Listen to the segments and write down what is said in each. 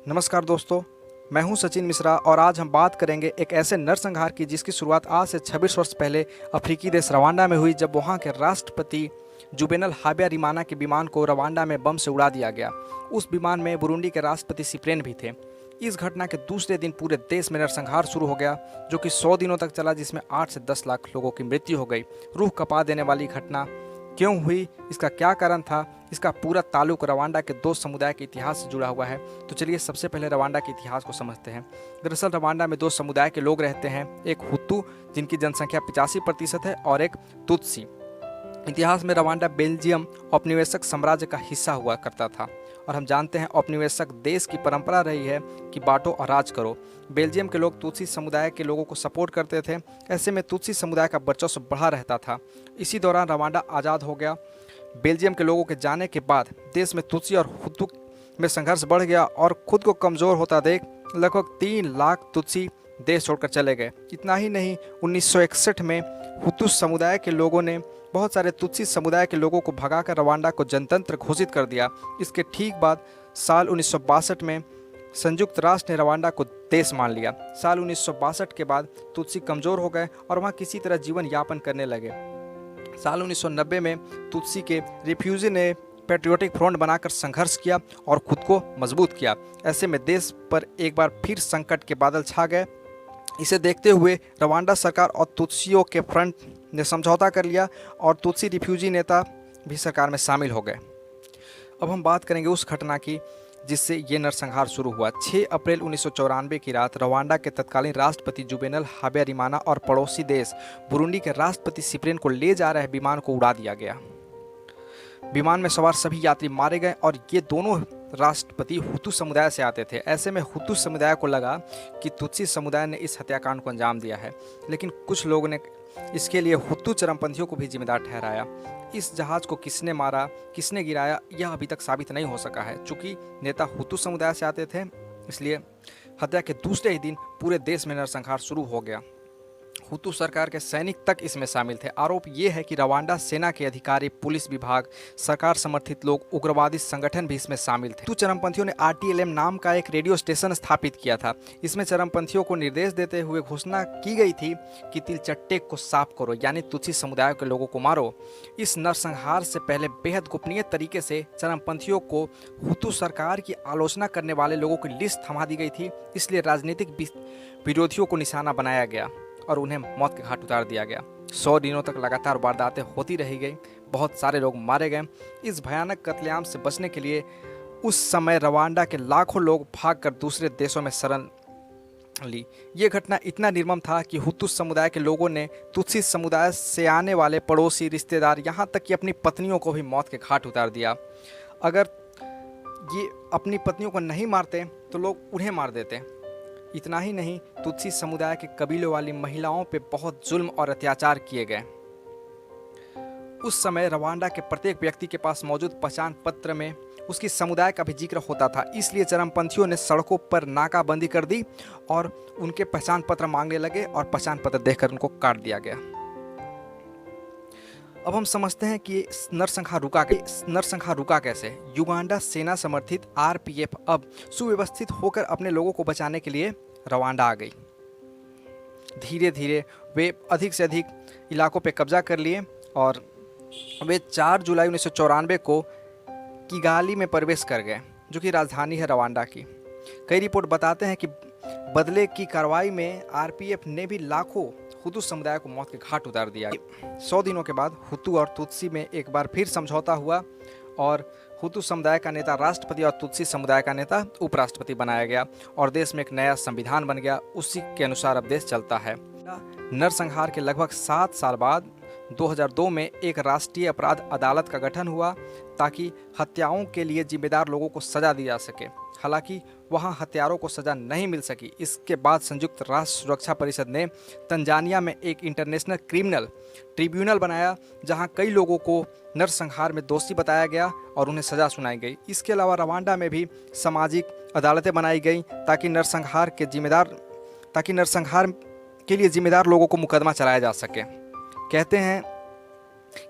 नमस्कार दोस्तों, मैं हूं सचिन मिश्रा और आज हम बात करेंगे एक ऐसे नरसंहार की जिसकी शुरुआत आज से 26 वर्ष पहले अफ्रीकी देश रवांडा में हुई, जब वहां के राष्ट्रपति जुवेनल हाब्यारिमाना के विमान को रवांडा में बम से उड़ा दिया गया। उस विमान में बुरुंडी के राष्ट्रपति सिप्रेन भी थे। इस घटना के दूसरे दिन पूरे देश में नरसंहार शुरू हो गया, जो कि 100 दिनों तक चला, जिसमें 8 से 10 लाख लोगों की मृत्यु हो गई। रूह कपा देने वाली घटना क्यों हुई, इसका क्या कारण था, इसका पूरा ताल्लुक रवांडा के दो समुदाय के इतिहास से जुड़ा हुआ है। तो चलिए सबसे पहले रवांडा के इतिहास को समझते हैं। दरअसल रवांडा में दो समुदाय के लोग रहते हैं, एक हुतू जिनकी जनसंख्या 85% है और एक तुत्सी। इतिहास में रवांडा बेल्जियम औपनिवेशिक साम्राज्य का हिस्सा हुआ करता था और हम जानते हैं औपनिवेशिक देश की परंपरा रही है कि बांटो और राज करो। बेल्जियम के लोग तुत्सी समुदाय के लोगों को सपोर्ट करते थे, ऐसे में तुत्सी समुदाय का वर्चस्व बढ़ा रहता था। इसी दौरान रवांडा आज़ाद हो गया। बेल्जियम के लोगों के जाने के बाद देश में तुत्सी और हुतू में संघर्ष बढ़ गया और खुद को कमज़ोर होता देख लगभग 3 लाख तुत्सी देश छोड़कर चले गए। इतना ही नहीं, 1961 में हुतू समुदाय के लोगों ने बहुत सारे तुत्सी समुदाय के लोगों को भगाकर रवांडा को जनतंत्र घोषित कर दिया। इसके ठीक बाद साल 1962 में संयुक्त राष्ट्र ने रवांडा को देश मान लिया। साल 1962 के बाद तुत्सी कमज़ोर हो गए और वहाँ किसी तरह जीवन यापन करने लगे। साल 1990 में तुत्सी के रिफ्यूजी ने पैट्रियोटिक फ्रंट बनाकर संघर्ष किया और खुद को मजबूत किया। ऐसे में देश पर एक बार फिर संकट के बादल छा गए। इसे देखते हुए रवांडा सरकार और तुत्सियों के फ्रंट ने समझौता कर लिया और तुत्सी रिफ्यूजी नेता भी सरकार में शामिल हो गए। अब हम बात करेंगे उस घटना की जिससे ये नरसंहार शुरू हुआ। 6 अप्रैल 1994 की रात रवांडा के तत्कालीन राष्ट्रपति जुवेनल हाब्यारिमाना और पड़ोसी देश बुरुंडी के राष्ट्रपति सिप्रेन को ले जा रहे विमान को उड़ा दिया गया। विमान में सवार सभी यात्री मारे गए और ये दोनों राष्ट्रपति हुतू समुदाय से आते थे। ऐसे में हुतू समुदाय को लगा कि तुत्सी समुदाय ने इस हत्याकांड को अंजाम दिया है, लेकिन कुछ लोगों ने इसके लिए हुतू चरमपंथियों को भी जिम्मेदार ठहराया। इस जहाज को किसने मारा, किसने गिराया, यह अभी तक साबित नहीं हो सका है। चूंकि नेता हुतू समुदाय से आते थे, इसलिए हत्या के दूसरे ही दिन पूरे देश में नरसंहार शुरू हो गया। हुतू सरकार के सैनिक तक इसमें शामिल थे। आरोप ये है कि रवांडा सेना के अधिकारी, पुलिस विभाग, सरकार समर्थित लोग, उग्रवादी संगठन भी इसमें शामिल थे। हुतू चरमपंथियों ने RTLM नाम का एक रेडियो स्टेशन स्थापित किया था। इसमें चरमपंथियों को निर्देश देते हुए घोषणा की गई थी कि तिलचट्टे को साफ करो, यानी तुत्सी समुदाय के लोगों को मारो। इस नरसंहार से पहले बेहद गोपनीय तरीके से चरमपंथियों को हुतू सरकार की आलोचना करने वाले लोगों की लिस्ट थमा दी गई थी, इसलिए राजनीतिक विरोधियों को निशाना बनाया गया और उन्हें मौत के घाट उतार दिया गया। 100 दिनों तक लगातार वारदातें होती रही गई, बहुत सारे लोग मारे गए। इस भयानक कत्लेआम से बचने के लिए उस समय रवांडा के लाखों लोग भागकर दूसरे देशों में शरण ली। ये घटना इतना निर्मम था कि हुतू समुदाय के लोगों ने तुत्सी समुदाय से आने वाले पड़ोसी, रिश्तेदार, यहाँ तक कि अपनी पत्नियों को भी मौत के घाट उतार दिया। अगर ये अपनी पत्नियों को नहीं मारते तो लोग उन्हें मार देते। इतना ही नहीं, तुत्सी समुदाय के कबीलों वाली महिलाओं पे बहुत जुल्म और अत्याचार किए गए। उस समय रवांडा के प्रत्येक व्यक्ति के पास मौजूद पहचान पत्र में उसकी समुदाय का भी जिक्र होता था, इसलिए चरमपंथियों ने सड़कों पर नाकाबंदी कर दी और उनके पहचान पत्र मांगने लगे और पहचान पत्र देखकर उनको काट दिया गया। अब हम समझते हैं कि नरसंहार रुका कैसे। युगांडा सेना समर्थित RPF अब सुव्यवस्थित होकर अपने लोगों को बचाने के लिए रवांडा आ गई। धीरे धीरे वे अधिक से अधिक इलाकों पर कब्जा कर लिए और वे 4 जुलाई 1994 को किगाली में प्रवेश कर गए, जो कि राजधानी है रवांडा की। कई रिपोर्ट बताते हैं कि बदले की कार्रवाई में RPF ने भी लाखों हुतू समुदाय को मौत के घाट उतार दिया। 100 दिनों के बाद हुतू और तुत्सी में एक बार फिर समझौता हुआ और हुतू समुदाय का नेता राष्ट्रपति और तुत्सी समुदाय का नेता उपराष्ट्रपति बनाया गया और देश में एक नया संविधान बन गया। उसी के अनुसार अब देश चलता है। नरसंहार के लगभग 7 साल बाद 2002 में एक राष्ट्रीय अपराध अदालत का गठन हुआ ताकि हत्याओं के लिए जिम्मेदार लोगों को सजा दी जा सके। हालांकि वहां हत्यारों को सजा नहीं मिल सकी। इसके बाद संयुक्त राष्ट्र सुरक्षा परिषद ने तंजानिया में एक इंटरनेशनल क्रिमिनल ट्रिब्यूनल बनाया, जहां कई लोगों को नरसंहार में दोषी बताया गया और उन्हें सजा सुनाई गई। इसके अलावा रवांडा में भी सामाजिक अदालतें बनाई गई ताकि नरसंहार के लिए जिम्मेदार लोगों को मुकदमा चलाया जा सके। कहते हैं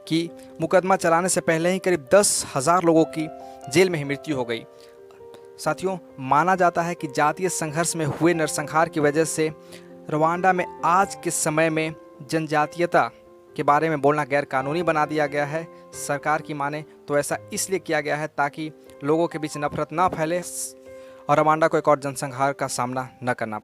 कि मुकदमा चलाने से पहले ही करीब 10,000 लोगों की जेल में ही मृत्यु हो गई। साथियों, माना जाता है कि जातीय संघर्ष में हुए नरसंहार की वजह से रवांडा में आज के समय में जनजातीयता के बारे में बोलना गैर कानूनी बना दिया गया है। सरकार की माने तो ऐसा इसलिए किया गया है ताकि लोगों के बीच नफरत ना फैले और रवांडा को एक और जनसंहार का सामना न करना।